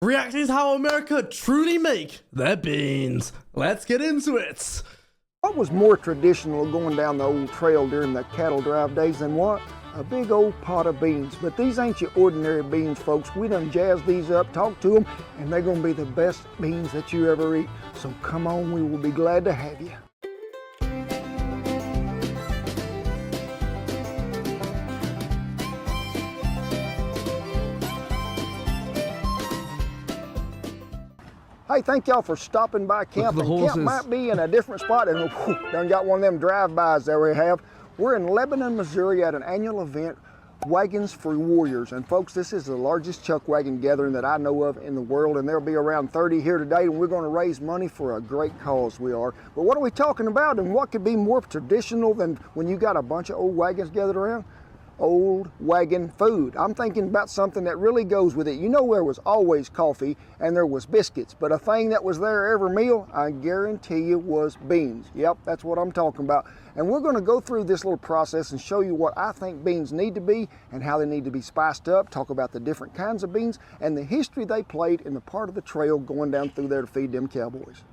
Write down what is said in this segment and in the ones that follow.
reacting to how America truly make their beans. Let's get into it. What was more traditional going down the old trail during the cattle drive days than what? A big old pot of beans. But these ain't your ordinary beans, folks. We done jazzed these up, talked to them, and they're gonna be the best beans that you ever eat. So come on, we will be glad to have you. Hey, thank y'all for stopping by camp. And camp might be in a different spot, and done got one of them drive-bys that we have. We're in Lebanon, Missouri at an annual event, Wagons for Warriors. And folks, this is the largest chuck wagon gathering that I know of in the world, and there'll be around 30 here today, and we're gonna raise money for a great cause, we are. But what are we talking about, and what could be more traditional than when you got a bunch of old wagons gathered around? Old wagon food. I'm thinking about something that really goes with it. You know, there was always coffee and there was biscuits, but a thing that was there every meal, I guarantee you, was beans. Yep, that's what I'm talking about. And we're going to go through this little process and show you what I think beans need to be and how they need to be spiced up, talk about the different kinds of beans and the history they played in the part of the trail going down through there to feed them cowboys.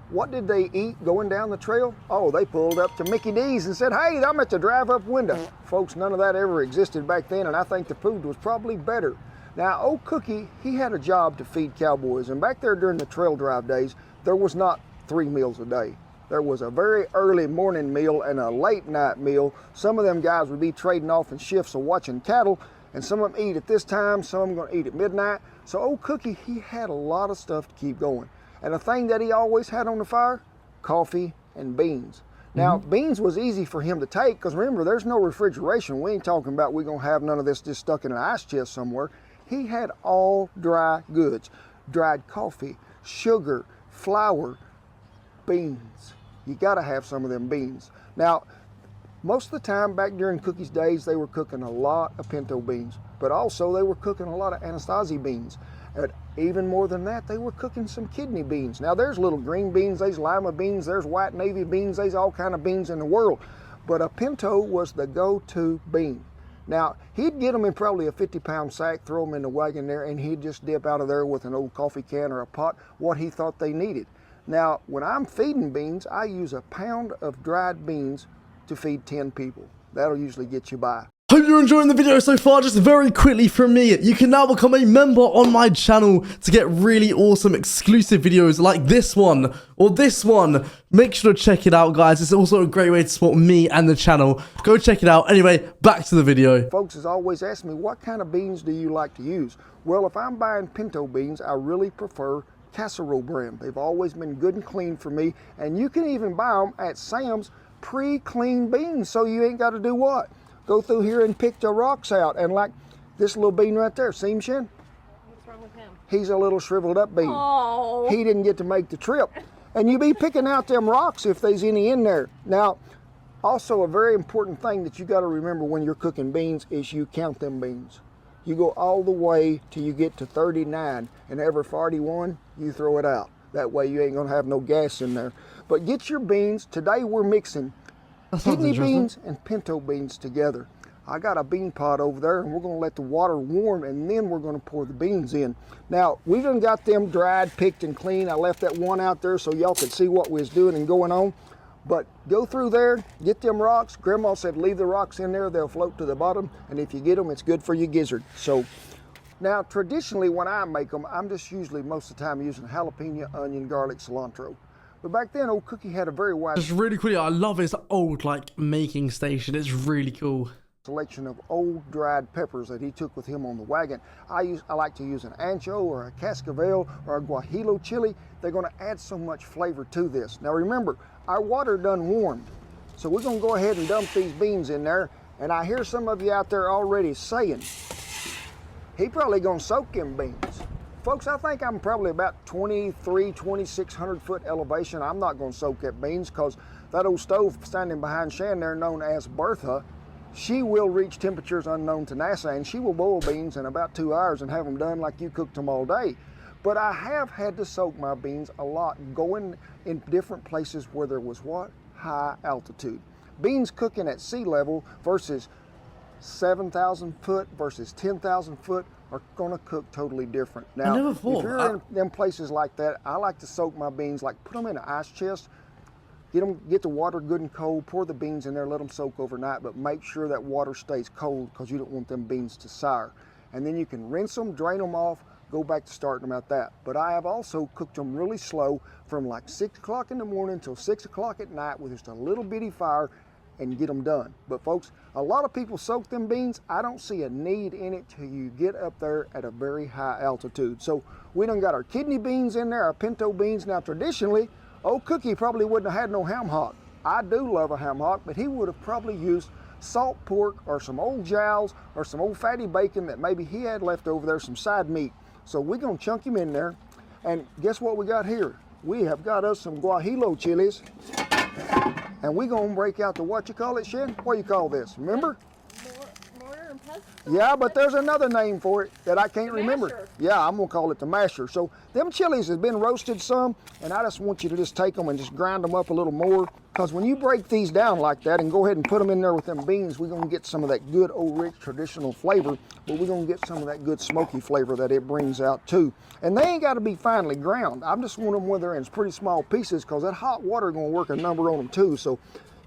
What did they eat going down the trail? Oh, they pulled up to Mickey D's and said, hey, I'm at the drive-up window. Folks, none of that ever existed back then, and I think the food was probably better. Now, old Cookie, he had a job to feed cowboys, and back there during the trail drive days, there was not 3 meals a day. There was a very early morning meal and a late night meal. Some of them guys would be trading off in shifts of watching cattle, and some of them eat at this time, some of them gonna eat at midnight. So old Cookie, he had a lot of stuff to keep going. And the thing that he always had on the fire, coffee and beans. Now, beans was easy for him to take, because remember, there's no refrigeration. We ain't talking about we're gonna have none of this just stuck in an ice chest somewhere. He had all dry goods, dried coffee, sugar, flour, beans. You gotta have some of them beans. Now, most of the time back during Cookie's days, they were cooking a lot of pinto beans, but also they were cooking a lot of Anasazi beans. And even more than that, they were cooking some kidney beans. Now there's little green beans, there's lima beans, there's white navy beans, there's all kind of beans in the world. But a pinto was the go-to bean. Now, he'd get them in probably a 50-pound sack, throw them in the wagon there, and he'd just dip out of there with an old coffee can or a pot, what he thought they needed. Now, when I'm feeding beans, I use a pound of dried beans to feed 10 people. That'll usually get you by. Hope you're enjoying the video so far. Just very quickly from me, you can now become a member on my channel to get really awesome exclusive videos like this one or this one. Make sure to check it out, guys. It's also a great way to support me and the channel. Go check it out. Anyway, back to the video. Folks has always asked me, what kind of beans do you like to use? Well, if I'm buying pinto beans, I really prefer casserole brand. They've always been good and clean for me, and you can even buy them at Sam's pre-cleaned beans, so you ain't got to do what? Go through here and pick the rocks out. And like this little bean right there, see him, Shin? What's wrong with him? He's a little shriveled up bean. Oh. He didn't get to make the trip. And you be picking out them rocks if there's any in there. Now, also a very important thing that you got to remember when you're cooking beans is you count them beans. You go all the way till you get to 39, and every 41, you throw it out. That way you ain't gonna have no gas in there. But get your beans. Today we're mixing kidney beans and pinto beans together. I got a bean pot over there, and we're gonna let the water warm, and then we're gonna pour the beans in. Now, we done got them dried, picked, and clean. I left that one out there so y'all could see what we was doing and going on. But go through there, get them rocks. Grandma said leave the rocks in there, they'll float to the bottom, and if you get them, it's good for your gizzard. So, now traditionally when I make them, I'm just usually most of the time using jalapeno, onion, garlic, cilantro. But back then, old Cookie had a very wide... Just really quickly, I love his old, like, making station. It's really cool. ...selection of old dried peppers that he took with him on the wagon. I like to use an ancho or a cascabel or a guajillo chili. They're gonna add so much flavor to this. Now remember, our water done warmed. So we're gonna go ahead and dump these beans in there. And I hear some of you out there already saying, he probably gonna soak them beans. Folks, I think I'm probably about 2,600 foot elevation. I'm not gonna soak that beans because that old stove standing behind Shan there, known as Bertha, she will reach temperatures unknown to NASA, and she will boil beans in about 2 hours and have them done like you cooked them all day. But I have had to soak my beans a lot, going in different places where there was what? High altitude. Beans cooking at sea level versus 7,000 foot versus 10,000 foot are gonna cook totally different. Now, if you're in them places like that, I like to soak my beans, like put them in an ice chest, get the water good and cold, pour the beans in there, let them soak overnight, but make sure that water stays cold because you don't want them beans to sour. And then you can rinse them, drain them off, go back to starting them at that. But I have also cooked them really slow from like 6 o'clock in the morning until 6 o'clock at night with just a little bitty fire and get them done. But folks, a lot of people soak them beans. I don't see a need in it till you get up there at a very high altitude. So we done got our kidney beans in there, our pinto beans. Now traditionally, old Cookie probably wouldn't have had no ham hock. I do love a ham hock, but he would have probably used salt pork or some old jowls or some old fatty bacon that maybe he had left over there, some side meat. So we're gonna chunk him in there. And guess what we got here? We have got us some guajillo chilies. And we're gonna break out the, what you call it, Shen? What do you call this, remember? Mortar and pestle? Yeah, but there's another name for it that I can't remember. Masher. Yeah, I'm gonna call it the masher. So them chilies have been roasted some, and I just want you to just take them and just grind them up a little more. Because when you break these down like that and go ahead and put them in there with them beans, we're gonna get some of that good old rich traditional flavor, but we're gonna get some of that good smoky flavor that it brings out too. And they ain't gotta be finely ground. I just want them where they're in pretty small pieces because that hot water gonna work a number on them too. So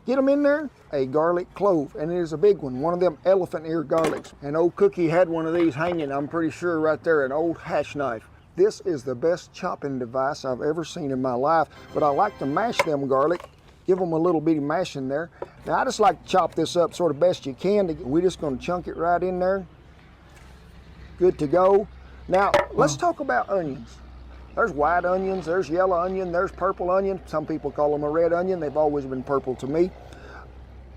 get them in there, a garlic clove, and it is a big one of them elephant ear garlics. And old Cookie had one of these hanging, I'm pretty sure right there, an old hash knife. This is the best chopping device I've ever seen in my life, but I like to mash them garlic, give them a little bitty mash in there. Now I just like to chop this up sort of best you can. We're just gonna chunk it right in there. Good to go. Now let's talk about onions. There's white onions, there's yellow onion, there's purple onion. Some people call them a red onion. They've always been purple to me.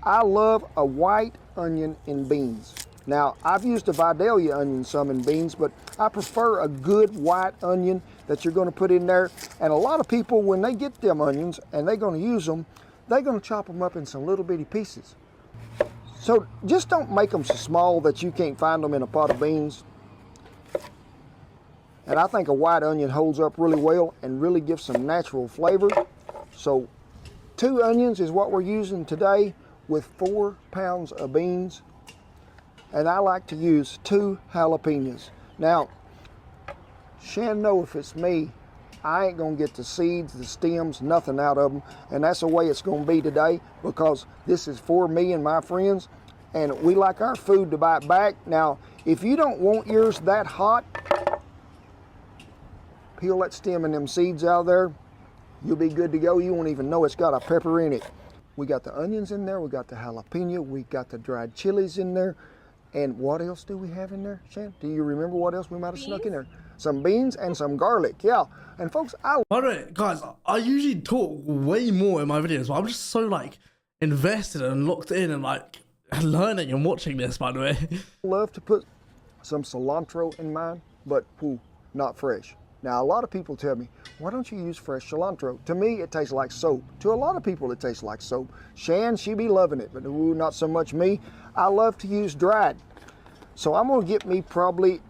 I love a white onion in beans. Now, I've used a Vidalia onion some in beans, but I prefer a good white onion that you're gonna put in there. And a lot of people, when they get them onions and they're gonna use them, they're gonna chop them up in some little bitty pieces. So just don't make them so small that you can't find them in a pot of beans. And I think a white onion holds up really well and really gives some natural flavor. So 2 onions is what we're using today with 4 pounds of beans. And I like to use 2 jalapenos. Now, Shan know if it's me, I ain't gonna get the seeds, the stems, nothing out of them. And that's the way it's gonna be today because this is for me and my friends. And we like our food to bite back. Now, if you don't want yours that hot, peel that stem and them seeds out of there. You'll be good to go. You won't even know it's got a pepper in it. We got the onions in there. We got the jalapeno. We got the dried chilies in there. And what else do we have in there, Shan? Do you remember what else we might have snuck in there? Some beans and some garlic, yeah. And folks, By the way, guys, I usually talk way more in my videos, but I'm just so like invested and locked in and like learning and watching this, by the way. I love to put some cilantro in mine, but not fresh. Now, a lot of people tell me, why don't you use fresh cilantro? To me, it tastes like soap. To a lot of people, it tastes like soap. Shan, she be loving it, but not so much me. I love to use dried. So I'm gonna get me probably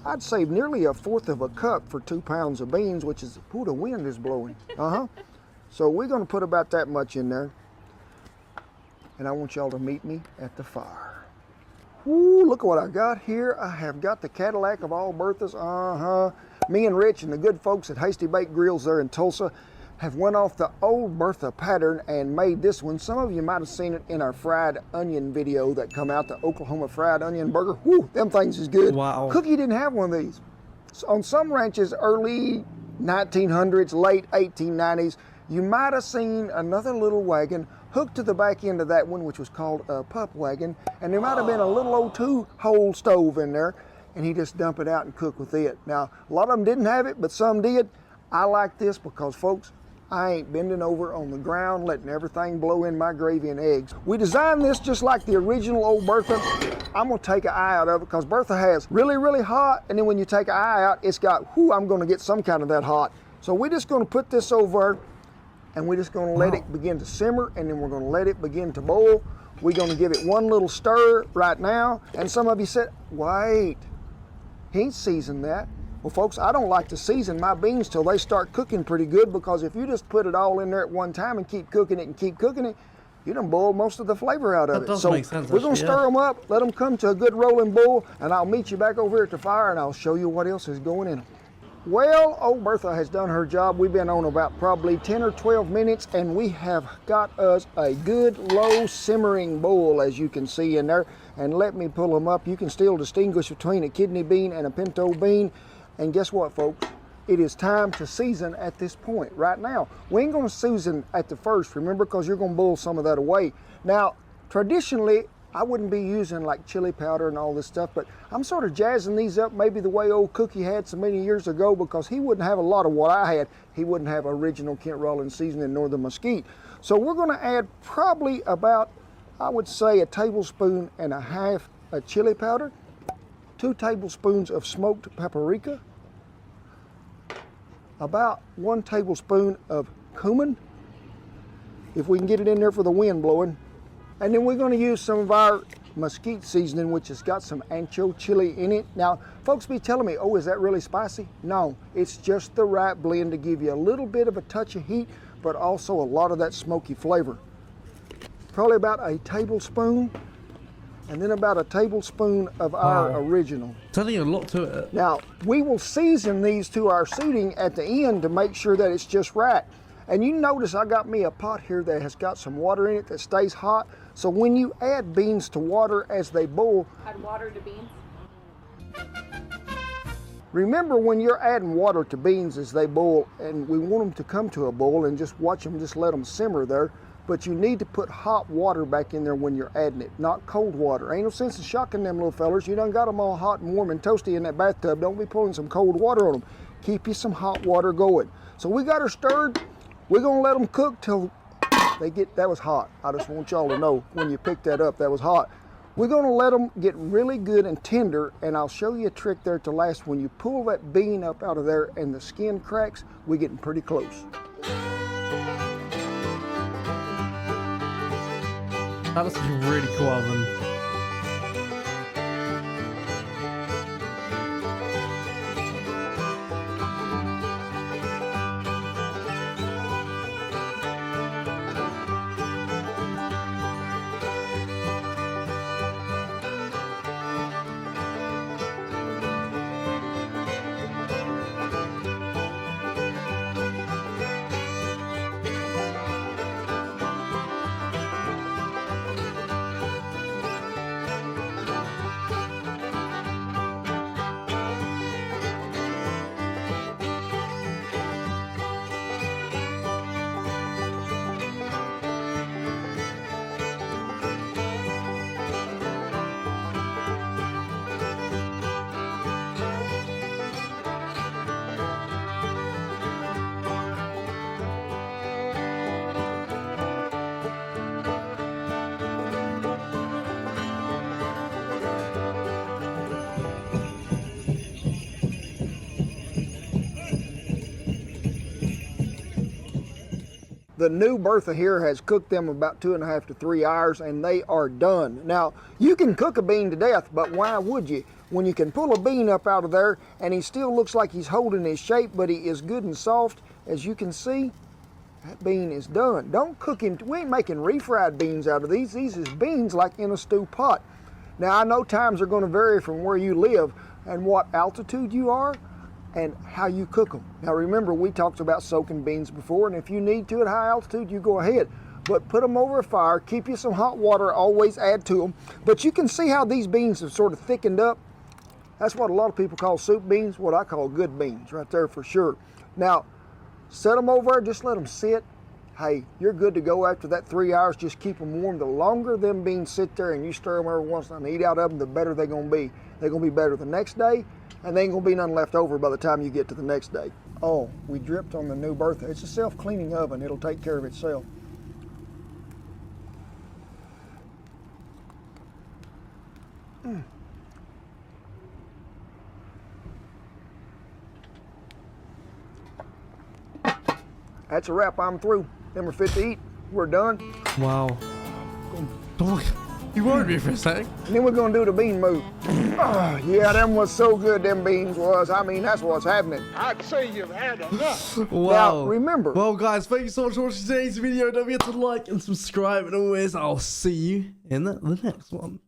I'd say nearly 1/4 of a cup for 2 pounds of beans, which is, the wind is blowing. So we're gonna put about that much in there. And I want y'all to meet me at the fire. Ooh, look at what I got here. I have got the Cadillac of all Berthas. Me and Rich and the good folks at Hasty Baked Grills there in Tulsa have went off the old Bertha pattern and made this one. Some of you might have seen it in our fried onion video that come out, the Oklahoma fried onion burger. Woo, them things is good. Wow. Cookie didn't have one of these. So on some ranches, early 1900s, late 1890s, you might have seen another little wagon hooked to the back end of that one, which was called a pup wagon. And there might have been a little old 2-hole stove in there, and he just dump it out and cook with it. Now, a lot of them didn't have it, but some did. I like this because, folks, I ain't bending over on the ground, letting everything blow in my gravy and eggs. We designed this just like the original old Bertha. I'm gonna take an eye out of it because Bertha has really, really hot, and then when you take an eye out, it's got, I'm gonna get some kind of that hot. So we're just gonna put this over, and we're just gonna let it begin to simmer, and then we're gonna let it begin to boil. We're gonna give it one little stir right now, and some of you said, wait, he ain't seasoned that. Well, folks, I don't like to season my beans till they start cooking pretty good, because if you just put it all in there at one time and keep cooking it, you done boiled most of the flavor out of That it. does So make sense, we're gonna actually, stir them up, let them come to a good rolling boil, and I'll meet you back over here at the fire and I'll show you what else is going in them. Well, old Bertha has done her job. We've been on about probably 10 or 12 minutes, and we have got us a good low simmering boil, as you can see in there. And let me pull them up. You can still distinguish between a kidney bean and a pinto bean. And guess what, folks? It is time to season at this point right now. We ain't gonna season at the first, remember, because you're gonna boil some of that away. Now, traditionally, I wouldn't be using like chili powder and all this stuff, but I'm sort of jazzing these up maybe the way old Cookie had so many years ago, because he wouldn't have a lot of what I had. He wouldn't have original Kent Rollins seasoning nor the mesquite. So we're gonna add probably about, I would say, a tablespoon and a half of chili powder, 2 tablespoons of smoked paprika, about 1 tablespoon of cumin, if we can get it in there for the wind blowing. And then we're going to use some of our mesquite seasoning, which has got some ancho chili in it. Now, folks be telling me, oh, is that really spicy? No, it's just the right blend to give you a little bit of a touch of heat, but also a lot of that smoky flavor. Probably about a tablespoon, and then about a tablespoon of our original. Telling you a lot to it. Now, we will season these to our suiting at the end to make sure that it's just right. And you notice I got me a pot here that has got some water in it that stays hot. So when you add beans to water as they boil, Add water to beans. remember when you're adding water to beans as they boil, and we want them to come to a boil and just watch them, just let them simmer there. But you need to put hot water back in there when you're adding it, not cold water. Ain't no sense in shocking them little fellers. You done got them all hot and warm and toasty in that bathtub. Don't be pulling some cold water on them. Keep you some hot water going. So we got her stirred. We're gonna let them cook till they get, that was hot. I just want y'all to know when you pick that up, that was hot. We're gonna let them get really good and tender, and I'll show you a trick there to last. When you pull that bean up out of there and the skin cracks, we're getting pretty close. That looks like a really cool oven. The new Bertha here has cooked them about 2.5 to 3 hours, and they are done. Now, you can cook a bean to death, but why would you? When you can pull a bean up out of there, and he still looks like he's holding his shape, but he is good and soft, as you can see, that bean is done. Don't cook him. We ain't making refried beans out of these. These is beans like in a stew pot. Now, I know times are going to vary from where you live and what altitude you are and how you cook them. Now remember, we talked about soaking beans before, and if you need to at high altitude, you go ahead. But put them over a fire, keep you some hot water, always add to them. But you can see how these beans have sort of thickened up. That's what a lot of people call soup beans, what I call good beans, right there for sure. Now, set them over, just let them sit. Hey, you're good to go after that 3 hours. Just keep them warm. The longer them beans sit there and you stir them every once in a while and eat out of them, the better they're gonna be. They're gonna be better the next day, and there ain't gonna be none left over by the time you get to the next day. Oh, we dripped on the new Bertha. It's a self-cleaning oven. It'll take care of itself. That's a wrap. I'm through. Them are fit to eat. We're done. Wow. Oh, You worried me for a sec. And then we're gonna do the bean move. Oh, yeah, them was so good, them beans was. I mean, that's what's happening. I'd say you've had enough. Wow. Now, remember. Well, guys, thank you so much for watching today's video. Don't forget to like and subscribe. And always, I'll see you in the next one.